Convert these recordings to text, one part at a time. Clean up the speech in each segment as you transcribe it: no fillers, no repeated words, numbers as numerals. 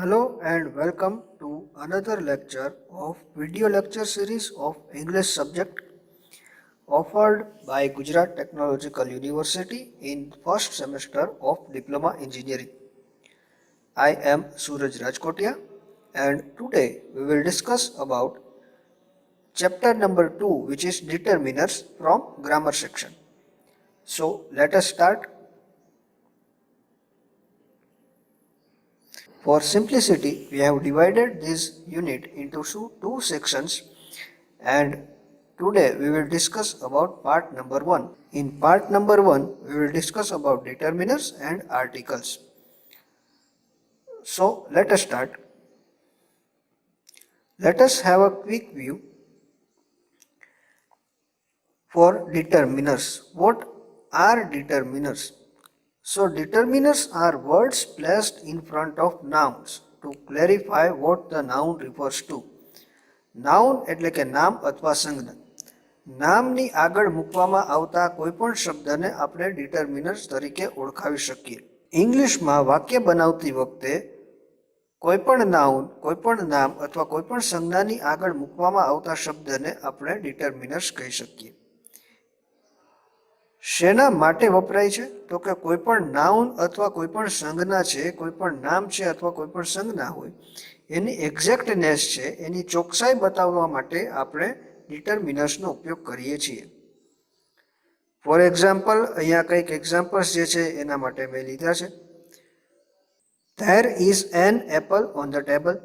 Hello and welcome to another lecture of video lecture series of English subject offered by Gujarat Technological University in first semester of Diploma Engineering. I am Suraj Rajkotia and today we will discuss about chapter number 2, which is determiners from grammar section. So let us start. For simplicity, we have divided this unit into two sections, and today we will discuss about part number 1. In part number 1, we will discuss about determiners and articles. So let us start. Let us have a quick view for determiners. What are determiners? So determiners are words placed in front of nouns to clarify what the noun refers to. Noun એટલે કે નામ અથવા સંજ્ઞા. નામની આગળ મૂકવામાં આવતા કોઈપણ શબ્દને આપણે ડિટર્મિનર્સ તરીકે ઓળખાવી શકીએ. ઇંગ્લિશમાં વાક્ય બનાવતી વખતે કોઈપણ નાઉન, કોઈપણ નામ અથવા કોઈપણ સંજ્ઞાની આગળ મૂકવામાં આવતા શબ્દને આપણે ડિટર્મિનર્સ કહી શકીએ. શેના માટે વપરાય છે? તો કે કોઈપણ નાઉન અથવા કોઈપણ સંજ્ઞા છે, કોઈપણ નામ છે અથવા કોઈપણ સંજ્ઞા હોય, એની એક્ઝેક્ટનેસ છે, એની ચોકસાઈ બતાવવા માટે આપણે ડિટર્મિનર્સનો ઉપયોગ કરીએ છીએ. ફોર એક્ઝામ્પલ, અહીંયા કંઈક એક્ઝામ્પલ્સ જે છે એના માટે મેં લીધા છે. There is an apple on the table.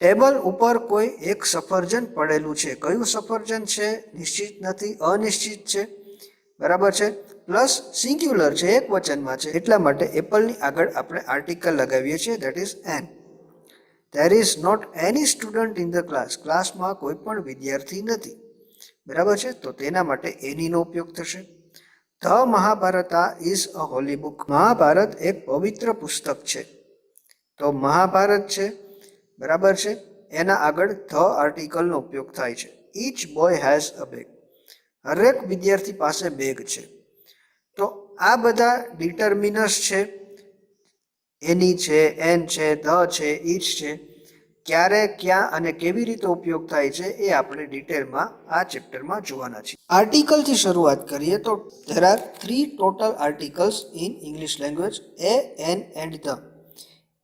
Table ઉપર કોઈ એક સફરજન પડેલું છે. કયું સફરજન છે? નિશ્ચિત નથી, અનિશ્ચિત છે. બરાબર છે. પ્લસ સિંગ્યુલર છે, એક વચનમાં છે, એટલા માટે એપલની આગળ આપણે આર્ટિકલ લગાવીએ છીએ, that is an. There is not any student in the class. ક્લાસમાં કોઈ પણ વિદ્યાર્થી નથી. બરાબર છે. તો તેના માટે એનીનો ઉપયોગ થશે. The Mahabharata is a holy book. Mahabharat એક પવિત્ર પુસ્તક છે. તો મહાભારત છે, બરાબર છે, એના આગળ ધ આર્ટિકલનો ઉપયોગ થાય છે. Each boy has a bag. હરેક વિદ્યાર્થી પાસે બેગ છે. તો આ બધા ડિટર્મિનર્સ છે. એની છે, એન છે, ધ છે, ઈચ છે. ક્યારે, ક્યાં અને કેવી રીતે ઉપયોગ થાય છે એ આપણે ડિટેલમાં આ ચેપ્ટરમાં જોવાના છીએ. આર્ટિકલથી શરૂઆત કરીએ તો there are 3 total articles in English language: a, an and the.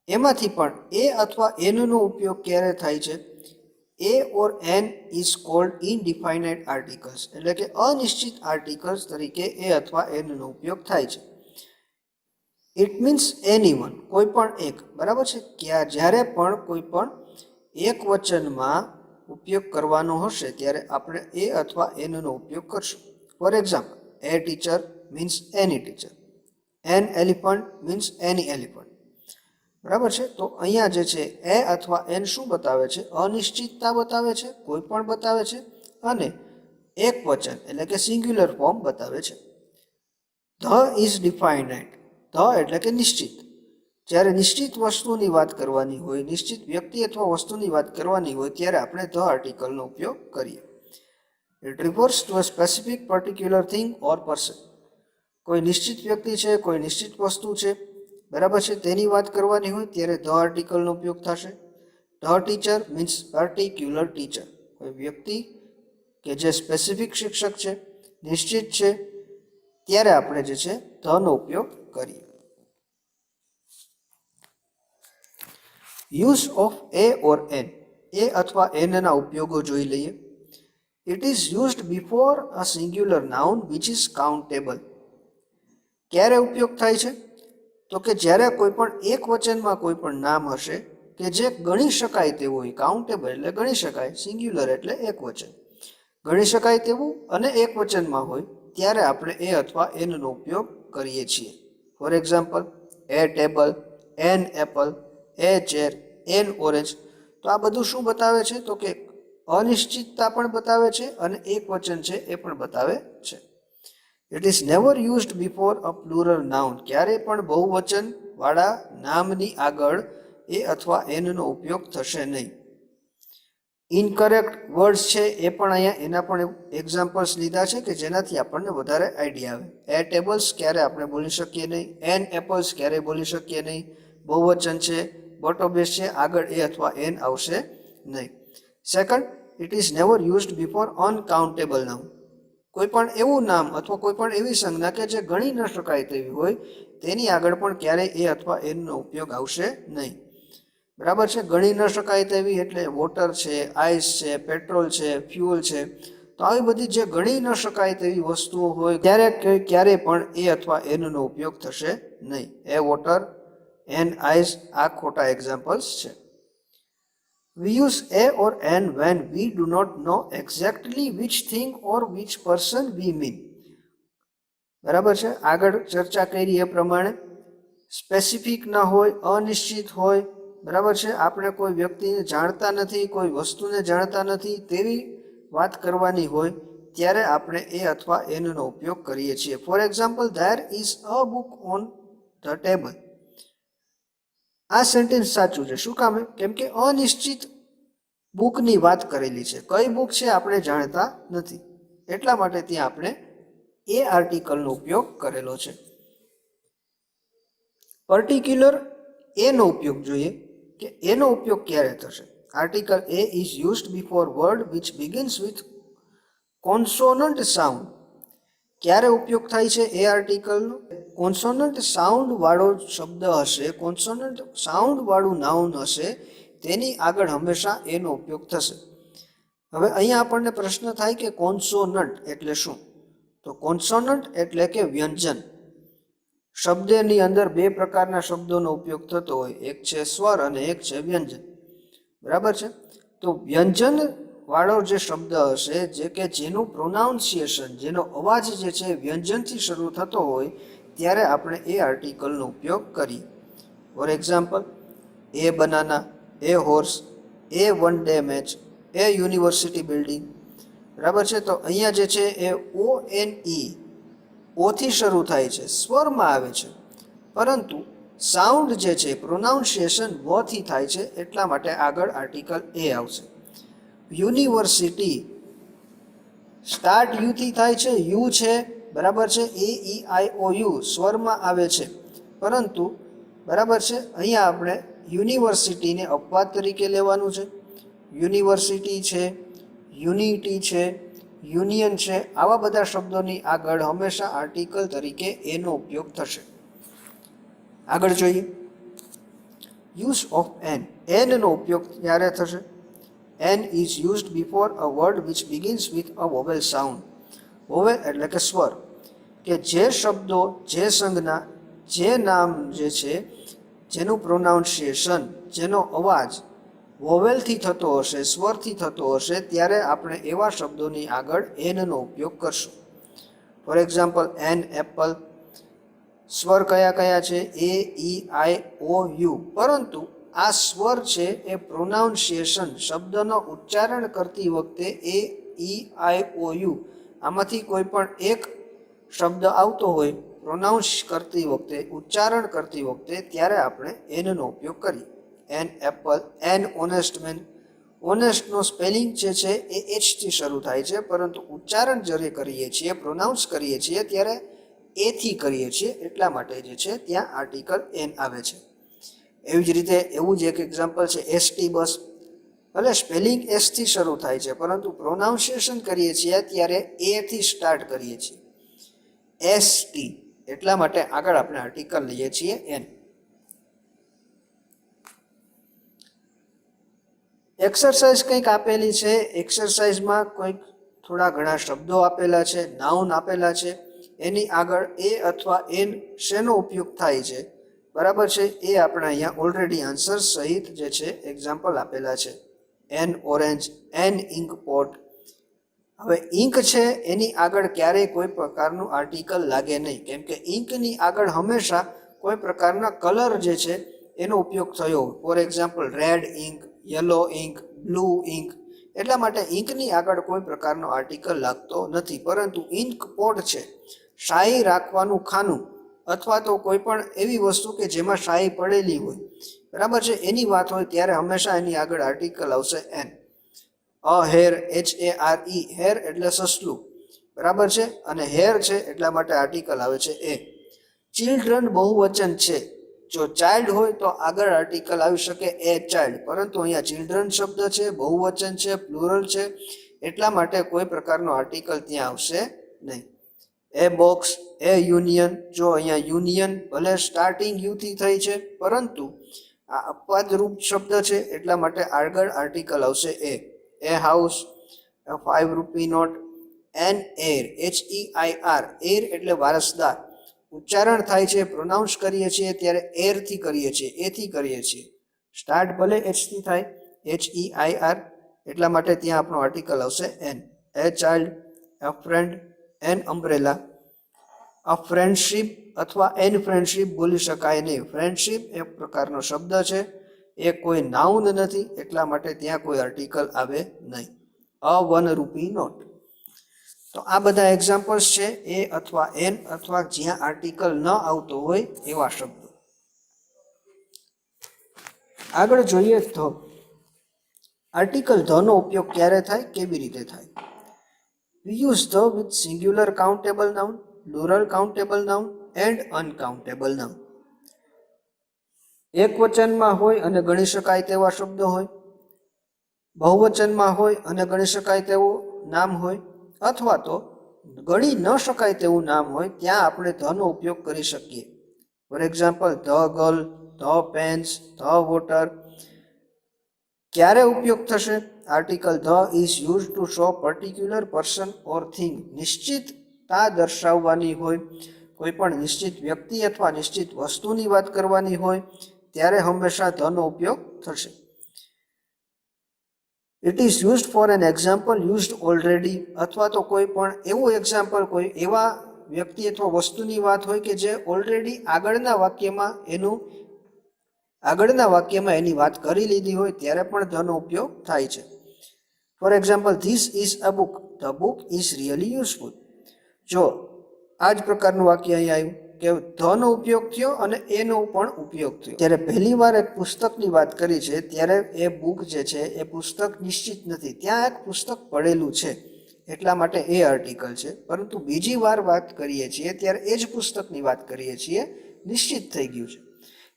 એમાંથી પણ એ અથવા એનનો ઉપયોગ ક્યારે થાય છે? A or an is called indefinite articles, એટલે કે અનિશ્ચિત આર્ટિકલ્સ તરીકે એ અથવા એનનો ઉપયોગ થાય છે. ઇટ મીન્સ એનીવન, કોઈ પણ એક. બરાબર છે. જ્યારે પણ કોઈ પણ એક વચનમાં ઉપયોગ કરવાનો હશે ત્યારે આપણે એ અથવા એનનો ઉપયોગ કરશું. For example, A teacher means any teacher. An elephant means any elephant. બરાબર છે. તો અહીંયા જે છે એ અથવા એન શું બતાવે છે? અનિશ્ચિતતા બતાવે છે, કોઈ પણ બતાવે છે, અને એક વચન એટલે કે સિંગ્યુલર ફોર્મ બતાવે છે. The is ડિફાઇનાઇટ. ધ એટલે કે નિશ્ચિત. જ્યારે નિશ્ચિત વસ્તુની વાત કરવાની હોય, નિશ્ચિત વ્યક્તિ અથવા વસ્તુની વાત કરવાની હોય ત્યારે આપણે ધ આર્ટિકલનો ઉપયોગ કરીએ. It refers to a specific particular thing or person. કોઈ નિશ્ચિત વ્યક્તિ છે, કોઈ નિશ્ચિત વસ્તુ છે, બરાબર છે, તેની વાત કરવાની હોય ત્યારે ધ આર્ટિકલનો ઉપયોગ થશે. The teacher means particular teacher. કોઈ વ્યક્તિ કે જે સ્પેસિફિક શિક્ષક છે, નિશ્ચિત છે, ત્યારે આપણે જે છે ધનો ઉપયોગ કરીએ. Use of a or an. A અથવા એનના ઉપયોગો જોઈ લઈએ. It is used before a singular noun which is countable. ક્યારે ઉપયોગ થાય છે? તો કે જ્યારે કોઈ પણ એક વચનમાં કોઈ પણ નામ હશે કે જે ગણી શકાય તેવું હોય. કાઉન્ટેબલ એટલે ગણી શકાય, સિંગ્યુલર એટલે એક વચન. ગણી શકાય તેવું અને એક વચનમાં હોય ત્યારે આપણે એ અથવા એનનો ઉપયોગ કરીએ છીએ. For example, A table, an apple, A chair, N orange. તો આ બધું શું બતાવે છે? તો કે અનિશ્ચિતતા પણ બતાવે છે અને એક વચન છે એ પણ બતાવે છે. It is never used before a plural noun. ક્યારેય પણ બહુવચન વાળા નામની આગળ એ અથવા એનનો ઉપયોગ થશે નહીં. ઇનકરેક્ટ વર્ડ્સ છે એ પણ અહીંયા એના પણ એક્ઝામ્પલ્સ લીધા છે કે જેનાથી આપણને વધારે આઈડિયા આવે. એ ટેબલ્સ ક્યારે આપણે બોલી શકીએ નહીં, એન એપલ્સ ક્યારેય બોલી શકીએ નહીં. બહુવચન છે, બોટો બેઝ છે, આગળ એ અથવા એન આવશે નહીં. Second, it is never used before uncountable noun. કોઈ પણ એવું નામ અથવા કોઈ પણ એવી સંજ્ઞા કે જે ગણી ન શકાય તેવી હોય તેની આગળ પણ ક્યારેય એ અથવા એનનો ઉપયોગ આવશે નહીં. બરાબર છે. ગણી ન શકાય તેવી એટલે વોટર છે, આઈસ છે, પેટ્રોલ છે, ફ્યુઅલ છે. તો આવી બધી જે ગણી ન શકાય તેવી વસ્તુઓ હોય ત્યારે ક્યારે પણ એ અથવા એનનો ઉપયોગ થશે નહીં. એ વોટર, એન આઈસ આ ખોટા એક્ઝામ્પલ્સ છે. We use a or an when we do not know exactly which thing or which person we mean. બરાબર છે. આગળ ચર્ચા કરી એ પ્રમાણે સ્પેસિફિક ના હોય, અનિશ્ચિત હોય. બરાબર છે. આપણે કોઈ વ્યક્તિને જાણતા નથી, કોઈ વસ્તુને જાણતા નથી તેવી વાત કરવાની હોય ત્યારે આપણે એ અથવા એનનો ઉપયોગ કરીએ છીએ. For example, there is a book on the table. આ સેન્ટેન્સ સાચું છે. શું કામ? કેમ કે અનિશ્ચિત બુકની વાત કરેલી છે. કઈ બુક છે આપણે જાણતા નથી, એટલા માટે ત્યાં આપણે એ આર્ટિકલનો ઉપયોગ કરેલો છે. પર્ટિક્યુલર એનો ઉપયોગ જોઈએ કે એનો ઉપયોગ ક્યારે થશે. Article A is used before word which begins with consonant sound. ક્યારે ઉપયોગ થાય છે એ આર્ટિકલનો? કોન્સોનન્ટ સાઉન્ડ વાળો શબ્દ હશે, કોન્સોનન્ટ સાઉન્ડ વાળું નાઉન હશે, તેની આગળ હંમેશા એનો ઉપયોગ થશે. હવે અહીંયા આપણને પ્રશ્ન થાય કે કોન્સોનન્ટ એટલે શું? તો કોન્સોનન્ટ એટલે કે વ્યંજન. શબ્દની અંદર બે પ્રકારના શબ્દોનો ઉપયોગ થતો હોય, એક છે સ્વર અને એક છે વ્યંજન. બરાબર છે. તો વ્યંજન વાળો જે શબ્દ હશે, જે કે જેનું પ્રોનાઉન્સિએશન, જેનો અવાજ જે છે વ્યંજનથી શરૂ થતો હોય ત્યારે આપણે એ આર્ટિકલનો ઉપયોગ કરીએ. For example, A banana, A horse, A one day match, A university building. બરાબર છે. તો અહીંયા જે છે એ ONE ઓથી શરૂ થાય છે, સ્વરમાં આવે છે, પરંતુ સાઉન્ડ જે છે પ્રોનાઉન્સિએશન વથી થાય છે, એટલા માટે આગળ આર્ટિકલ એ આવશે. યુનિવર્સિટી સ્ટાર્ટ યુથી થાય છે, યુ છે. બરાબર છે. AEIOU સ્વરમાં આવે છે, પરંતુ બરાબર છે અહીંયા આપણે યુનિવર્સિટીને અપવાદ તરીકે લેવાનું છે. યુનિવર્સિટી છે, યુનિટી છે, યુનિયન છે, આવા બધા શબ્દોની આગળ હંમેશા આર્ટિકલ તરીકે એનો ઉપયોગ થશે. આગળ જોઈએ, યુઝ ઓફ એન. એનનો ઉપયોગ ક્યારે થશે? An is used before a word which begins with a vowel sound. Vowel એટલે કે સ્વર, કે જે શબ્દો, જે સંજ્ઞા, જે નામ જે છે જેનું પ્રોનાઉન્સિએશન, જેનો અવાજ વોવેલથી થતો હશે, સ્વરથી થતો હશે, ત્યારે આપણે એવા શબ્દોની આગળ એનનો ઉપયોગ કરશું. For example, an apple. સ્વર કયા કયા છે? AEIOU. પરંતુ આ સ્વર છે એ પ્રોનાઉન્સિએશન, શબ્દનો ઉચ્ચારણ કરતી વખતે AEIOU આમાંથી કોઈ પણ એક શબ્દ આવતો હોય પ્રોનાઉન્સ કરતી વખતે, ઉચ્ચારણ કરતી વખતે, ત્યારે આપણે એનનો ઉપયોગ કરીએ. An apple, an honest man. ઓનેસ્ટનો સ્પેલિંગ જે છે એ એચથી શરૂ થાય છે, પરંતુ ઉચ્ચારણ જ્યારે કરીએ છીએ, પ્રોનાઉન્સ કરીએ છીએ ત્યારે એથી કરીએ છીએ, એટલા માટે જે છે ત્યાં આર્ટિકલ એન આવે છે. એવી જ રીતે એવું જ એક એક્ઝામ્પલ છે ST બસ. ભલે સ્પેલિંગ એસથી શરૂ થાય છે, પરંતુ પ્રોનાઉન્સિએશન કરીએ છીએ ત્યારે એથી સ્ટાર્ટ કરીએ છીએ, ST. એટલા માટે આગળ આપણે આર્ટિકલ લઈએ છીએ એન. એક્સરસાઇઝ કંઈક આપેલી છે. એક્સરસાઇઝમાં કોઈક થોડા ઘણા શબ્દો આપેલા છે, નાઉન આપેલા છે, એની આગળ એ અથવા એન શેનો ઉપયોગ થાય છે, બરાબર છે, એ આપણે અહીંયા ઓલરેડી આન્સર સહિત જે છે એક્ઝામ્પલ આપેલા છે. An orange, an ink pot. હવે ઇન્ક છે એની આગળ ક્યારેય કોઈ પ્રકારનું આર્ટિકલ લાગે નહીં, કેમ કે ઇન્કની આગળ હંમેશા કોઈ પ્રકારના કલર જે છે એનો ઉપયોગ થયો. For example, red ink, yellow ink, blue ink. એટલા માટે ઇન્કની આગળ કોઈ પ્રકારનો આર્ટિકલ લાગતો નથી. પરંતુ ઇન્ક પોટ છે, શાહી રાખવાનું ખાનું, અથવા તો કોઈ પણ એવી વસ્તુ કે જેમાં શાહી પડેલી હોય, બરાબર છે, એની વાત હોય ત્યારે હંમેશા એની આગળ આર્ટિકલ આવશે એન. અ હેર, HARE, હેર એટલે સસલું, બરાબર છે, અને હેર છે એટલા માટે આર્ટિકલ આવે છે એ. ચિલ્ડ્રન બહુવચન છે, જો ચાઇલ્ડ હોય તો આગળ આર્ટિકલ આવી શકે એ ચાઇલ્ડ, પરંતુ અહીંયા ચિલ્ડ્રન શબ્દ છે, બહુવચન છે, પ્લુરલ છે, એટલા માટે કોઈ પ્રકારનો આર્ટિકલ ત્યાં આવશે નહીં. એ બોક્સ, એ યુનિયન, જો અહીંયા યુનિયન ભલે સ્ટાર્ટિંગ યુથી થઈ છે, પરંતુ આ અપવાદરૂપ શબ્દ છે એટલા માટે આગળ આર્ટિકલ આવશે એ. એ house, a 5 rupee note, an heir, HEIR, heir એટલે વારસદાર. ઉચ્ચારણ થાય છે, પ્રોનાઉન્સ કરીએ છીએ ત્યારે એરથી કરીએ છીએ, એથી કરીએ છીએ. સ્ટાર્ટ ભલે એચથી થાય, HEIR, એટલા માટે ત્યાં આપણો આર્ટિકલ આવશે an. A child, a friend, an umbrella. A friendship અથવા એન ફ્રેન્ડશીપ બોલી શકાય નહીં. ફ્રેન્ડશીપ એક પ્રકારનો શબ્દ છે, એ કોઈ નાઉન નથી, એટલા માટે ત્યાં કોઈ આર્ટિકલ આવે નહીં. અ 1 રૂપી નોટ. તો આ બધા એક્ઝામ્પલ્સ છે એ અથવા એન અથવા જ્યાં આર્ટિકલ ન આવતો હોય એવા શબ્દો. આગળ જોઈએ ધ. આર્ટિકલ ધ નો ઉપયોગ ક્યારે થાય, કેવી રીતે થાય? We use the with singular countable noun, plural countable noun and uncountable noun. એક વચનમાં હોય અને ગણી શકાય તેવા શબ્દો હોય, બહુવચનમાં હોય અને ગણી શકાય તેવું નામ હોય, અથવા તો ગણી ન શકાય તેવું નામ હોય, ત્યાં આપણે ધ નો ઉપયોગ કરી શકીએ. For example, the girl, the pens, the water. ક્યારે ઉપયોગ થશે? Article the is use to show particular person or thing. નિશ્ચિતતા દર્શાવવાની હોય, કોઈ પણ નિશ્ચિત વ્યક્તિ અથવા નિશ્ચિત વસ્તુની વાત કરવાની હોય ત્યારે હંમેશા ધ નો ઉપયોગ થશે. It is used four an example used already, અથવા તો કોઈ પણ એવું એક્ઝામ્પલ, કોઈ એવા વ્યક્તિ અથવા વસ્તુની વાત હોય કે જે ઓલરેડી આગળના વાક્યમાં એની વાત કરી લીધી હોય ત્યારે પણ ધ નો ઉપયોગ થાય છે. For example, this is a book, the book is really useful. જો આ જ પ્રકારનું વાક્ય અહીંયા આવ્યું કે ધ નો ઉપયોગ થયો અને એનો પણ ઉપયોગ થયો. ત્યારે પહેલી વાર એક પુસ્તકની વાત કરી છે ત્યારે એ બુક જે છે એ પુસ્તક નિશ્ચિત નથી, ત્યાં એક પુસ્તક પડેલું છે એટલા માટે એ આર્ટિકલ છે. પરંતુ બીજી વાર વાત કરીએ છીએ ત્યારે એ જ પુસ્તકની વાત કરીએ છીએ, નિશ્ચિત થઈ ગયું છે,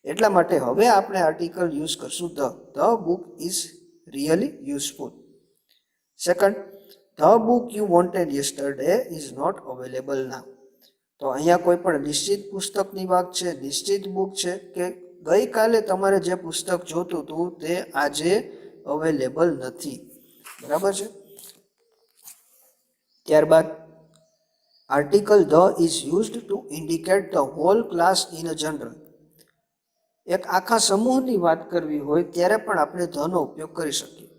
એટલા માટે હવે આપણે આર્ટિકલ યુઝ કરશું the. The book is really useful. Second, the book you wanted yesterday is not available now. તો અહીંયા કોઈ પણ નિશ્ચિત પુસ્તકની વાત છે, નિશ્ચિત બુક છે કે ગઈકાલે તમારે જે પુસ્તક જોતું હતું તે આજે અવેલેબલ નથી. બરાબર છે. ત્યારબાદ article the is used to indicate the whole class in a general. એક આખા સમૂહની વાત કરવી હોય ત્યારે પણ આપણે ધ નો ઉપયોગ કરી શકીએ.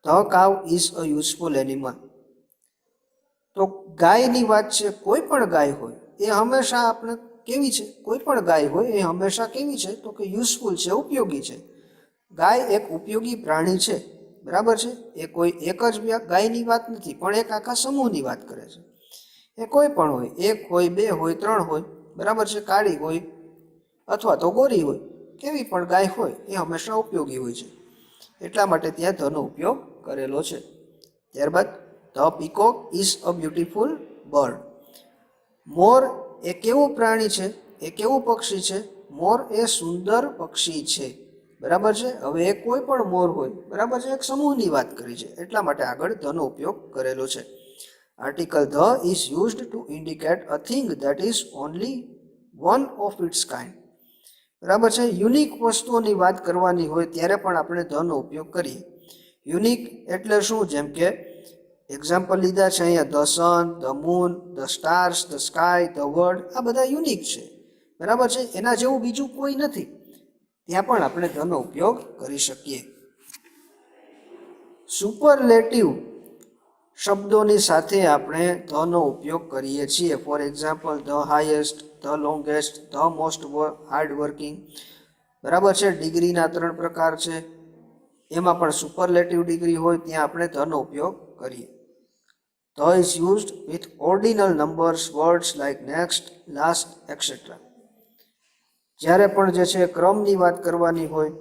The cow is a useful animal. તો ગાયની વાત છે, કોઈ પણ ગાય હોય એ હંમેશા આપણે કેવી છે, કોઈ પણ ગાય હોય એ હંમેશા કેવી છે તો કે યુઝફુલ છે, ઉપયોગી છે. ગાય એક ઉપયોગી પ્રાણી છે. બરાબર છે. એ કોઈ એક જ ગાયની વાત નથી, પણ એક આખા સમૂહની વાત કરે છે. એ કોઈ પણ હોય, એક હોય, બે હોય, ત્રણ હોય, બરાબર છે, કાળી હોય અથવા તો ગોરી હોય, કેવી પણ ગાય હોય એ હંમેશા ઉપયોગી હોય છે, એટલા માટે ત્યાં ધ નો ઉપયોગ કરેલો છે. ત્યારબાદ the peacock is a beautiful bird. મોર એ કેવું પ્રાણી છે, એ કેવું પક્ષી છે? મોર એ સુંદર પક્ષી છે. બરાબર છે. હવે એ કોઈ પણ મોર હોય, બરાબર છે, એક સમૂહની વાત કરી છે એટલા માટે આગળ ધ નો ઉપયોગ કરેલો છે. Article the is used to indicate a thing that is only one of its kind. બરાબર છે. યુનિક વસ્તુઓની વાત કરવાની હોય ત્યારે પણ આપણે ધ નો ઉપયોગ કરીએ. યુનિક એટલે શું? જેમ કે એક્ઝામ્પલ લીધા છે અહીંયા, the sun, the moon, the stars, the sky, the world, આ બધા યુનિક છે. બરાબર છે. એના જેવું બીજું કોઈ નથી, ત્યાં પણ આપણે ધ નો ઉપયોગ કરી શકીએ. સુપરલેટિવ શબ્દોની સાથે આપણે ધ નો ઉપયોગ કરીએ છીએ. Four example, the highest, the longest, the most hard working. બરાબર છે. ડિગ્રીના 3 પ્રકાર છે, એમાં પણ સુપરલેટિવ ડિગ્રી હોય ત્યાં આપણે ધ નો ઉપયોગ કરીએ. The is used with ordinal numbers words like next, last, et cetera. જ્યારે પણ જે છે ક્રમની વાત કરવાની હોય,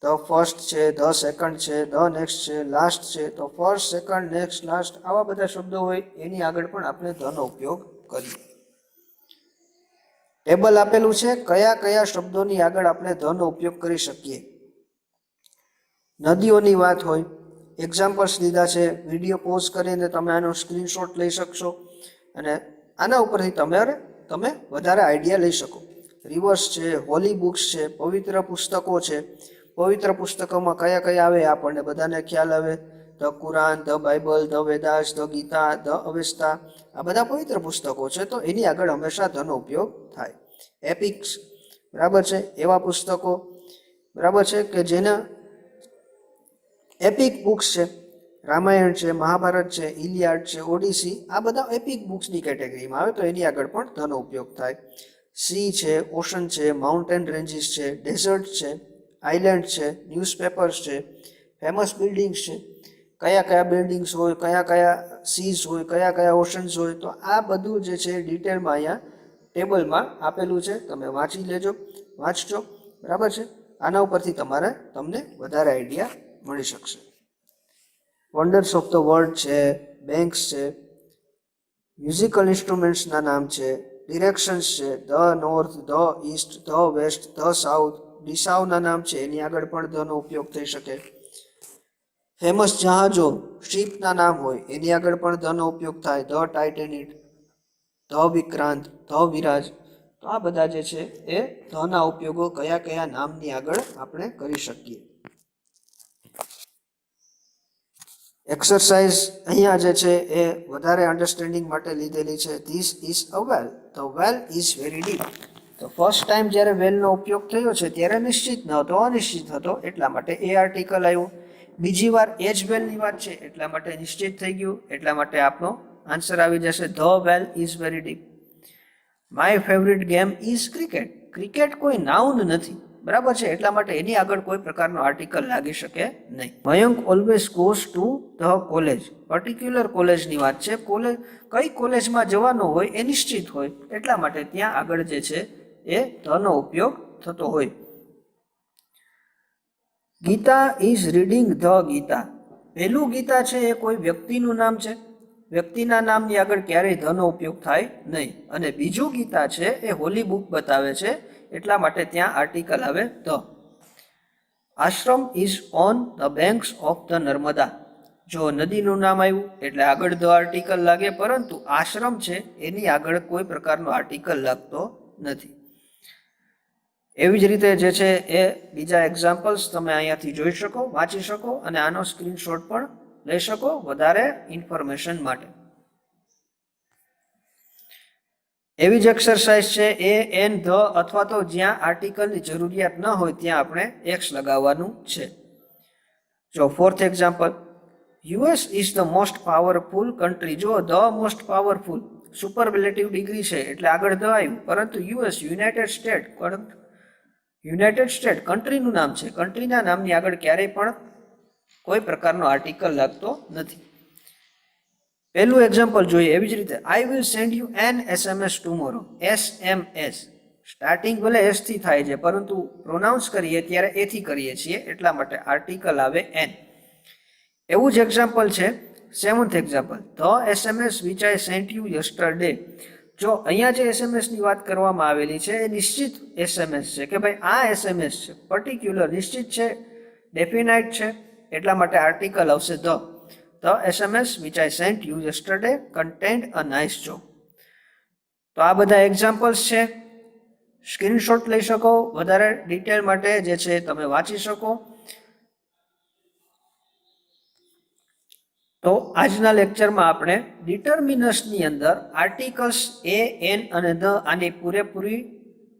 ધ ફર્સ્ટ છે, ધ સેકન્ડ છે, ધ નેક્સ્ટ છે, લાસ્ટ છે, તો ફર્સ્ટ, સેકન્ડ, નેક્સ્ટ, લાસ્ટ આવા બધા શબ્દો હોય એની આગળ પણ આપણે ધ નો ઉપયોગ કરીએ. ટેબલ આપેલું છે, કયા કયા શબ્દોની આગળ આપણે ધનો ઉપયોગ કરી શકીએ. નદીઓની વાત હોય, એક્ઝામ્પલ્સ લીધા છે. વિડીયો પોઝ કરીને તમે આનો સ્ક્રીનશોટ લઈ શકશો અને આના ઉપરથી તમે વધારે આઈડિયા લઈ શકો. રિવર્સ છે, હોલી બુક્સ છે, પવિત્ર પુસ્તકો છે. પવિત્ર પુસ્તકોમાં કયા કયા આવે આપણને બધાને ખ્યાલ આવે. The Quran, the Bible, the Vedas, the Gita, the Avesta, આ બધા પવિત્ર પુસ્તકો છે. તો એની આગળ હંમેશા ધનો ઉપયોગ થાય. એપિક્સ, બરાબર છે, એવા પુસ્તકો, બરાબર છે, કે જેના એપિક બુક્સ છે. રામાયણ છે, મહાભારત છે, ઇલિયાડ છે, ઓડિસી, આ બધા એપિક બુક્સની કેટેગરીમાં આવે. તો એની આગળ પણ ધનો ઉપયોગ થાય. સી છે, ઓશન છે, માઉન્ટેન રેન્જીસ છે, ડેઝર્ટ છે, આઇલેન્ડ છે, ન્યૂઝપેપર્સ છે, ફેમસ બિલ્ડિંગ્સ છે. કયા કયા બિલ્ડિંગ્સ હોય, કયા કયા સીઝ હોય, કયા કયા ઓશન્સ હોય. તો આ બધું જે છે ડિટેલમાં અહીંયા ટેબલમાં આપેલું છે. તમે વાંચી લેજો, વાંચજો, બરાબર છે. આના ઉપરથી તમને વધારે આઈડિયા મળી શકશે. વન્ડર્સ ઓફ ધ વર્લ્ડ છે, બેંક્સ છે, મ્યુઝિકલ ઇન્સ્ટ્રુમેન્ટ્સના નામ છે, ડિરેક્શન્સ છે, the north, the east, the west, the south, દિશાઓના નામ છે. એની આગળ પણ ધનો ઉપયોગ થઈ શકે. ફેમસ જહાજો, શિપના નામ હોય, એની આગળ પણ ધનો ઉપયોગ થાય. The Titanic, the Vikrant, the Viraj. તો આ બધા જે છે એ ધના ઉપયોગો કયા કયા નામની આગળ આપણે કરી શકીએ. એક્સરસાઇઝ અહીંયા જે છે એ વધારે અન્ડરસ્ટેન્ડિંગ માટે લીધેલી છે. This is a well, the well is very deep. તો ફર્સ્ટ ટાઈમ જ્યારે વેલનો ઉપયોગ થયો છે ત્યારે નિશ્ચિત ન હતો, અનિશ્ચિત હતો, એટલા માટે એ આર્ટિકલ આવ્યું. બીજી વાર એ જ વેલની વાત છે એટલા માટે નિશ્ચિત થઈ ગયું, એટલા માટે આપનો આન્સર આવી જશે the well is very deep. My favourite game is cricket. Cricket કોઈ નાઉન નથી, બરાબર છે, એટલા માટે એની આગળ કોઈ પ્રકારનો આર્ટિકલ લાગી શકે નહીં. Mayank always goes to the college. Particular કોલેજની વાત છે. કઈ કોલેજમાં જવાનો હોય એ નિશ્ચિત હોય, એટલા માટે ત્યાં આગળ જે છે એ ધનો ઉપયોગ થતો હોય. Gita is reading the Gita. પહેલું ગીતા છે એ કોઈ વ્યક્તિનું નામ છે. વ્યક્તિના નામની આગળ ક્યારેય ધનો ઉપયોગ થાય નહીં. અને બીજું ગીતા છે એ હોલી બુક બતાવે છે, એટલા માટે ત્યાં આર્ટિકલ આવે the. Ashram is on the banks of the Narmada. જો નદીનું નામ આવ્યું એટલે આગળ ધ આર્ટિકલ લાગે, પરંતુ આશ્રમ છે એની આગળ કોઈ પ્રકારનો આર્ટિકલ લાગતો નથી. એવી જ રીતે જે છે એ બીજા એક્ઝામ્પલ્સ તમે અહીંયાથી જોઈ શકો, વાંચી શકો અને આનો સ્ક્રીનશોટ પણ લઈ શકો વધારે ઇન્ફોર્મેશન માટે. એવી જ એક્સરસાઇઝ છે એ, એન, ધ અથવા તો જ્યાં આર્ટિકલની જરૂરિયાત ન હોય ત્યાં આપણે એક્સ લગાવવાનું છે. જો fourth example, US is the most powerful country. જો the most powerful superlative degree છે એટલે આગળ ધ આવ્યું, પરંતુ યુએસ યુનાઇટેડ સ્ટેટ કન્ટ્રીનું નામ છે. કન્ટ્રીના નામની આગળ ક્યારેય પણ કોઈ પ્રકારનો આર્ટિકલ લાગતો નથી. પહેલું એક્ઝામ્પલ જોઈએ. એવી જ રીતે, I will send you an SMS tomorrow. SMS starting ભલે એસ થી થાય છે, પરંતુ પ્રોનાઉન્સ કરીએ ત્યારે એથી કરીએ છીએ, એટલા માટે આર્ટિકલ આવે એન. એવું જ એક્ઝામ્પલ છે, seventh example, the SMS which I sent you yesterday. જો અહીંયા જે એસએમએસની વાત કરવામાં આવેલી છે એ નિશ્ચિત એસએમએસ છે, કે ભાઈ આ એસએમએસ છે, પર્ટિક્યુલર નિશ્ચિત છે, ડેફિનાઇટ છે, એટલા માટે આર્ટિકલ આવશે the. The SMS which I sent you yesterday contained a nice joke. તો આ બધા એક્ઝામ્પલ્સ છે. સ્ક્રીનશોટ લઈ શકો, વધારે ડિટેલ માટે જે છે તમે વાંચી શકો. તો આજના લેક્ચરમાં આપણે ડિટર્મિનસની અંદર આર્ટિકલ્સ એ, એન અને ધ આની પૂરેપૂરી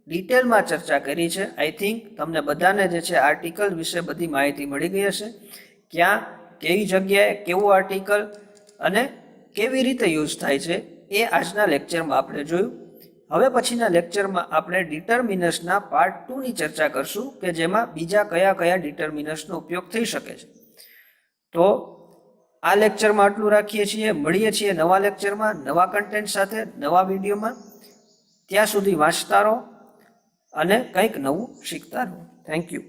ડિટેલમાં ચર્ચા કરી છે. આઈ થિંક તમને બધાને જે છે આર્ટિકલ વિશે બધી માહિતી મળી ગઈ હશે. ક્યાં, કેવી જગ્યાએ કેવું આર્ટિકલ અને કેવી રીતે યુઝ થાય છે એ આજના લેક્ચરમાં આપણે જોયું. હવે પછીના લેક્ચરમાં આપણે ડિટર્મિનસના પાર્ટ 2ની ચર્ચા કરશું, કે જેમાં બીજા કયા કયા ડિટર્મિનસનો ઉપયોગ થઈ શકે છે. તો આ લેક્ચરમાં આટલું રાખીએ છીએ. મળીએ છીએ નવા લેક્ચરમાં, નવા કન્ટેન્ટ સાથે, નવા વિડીયોમાં. ત્યાં સુધી વાંચતા રહો અને કંઈક નવું શીખતા રહો. Thank you.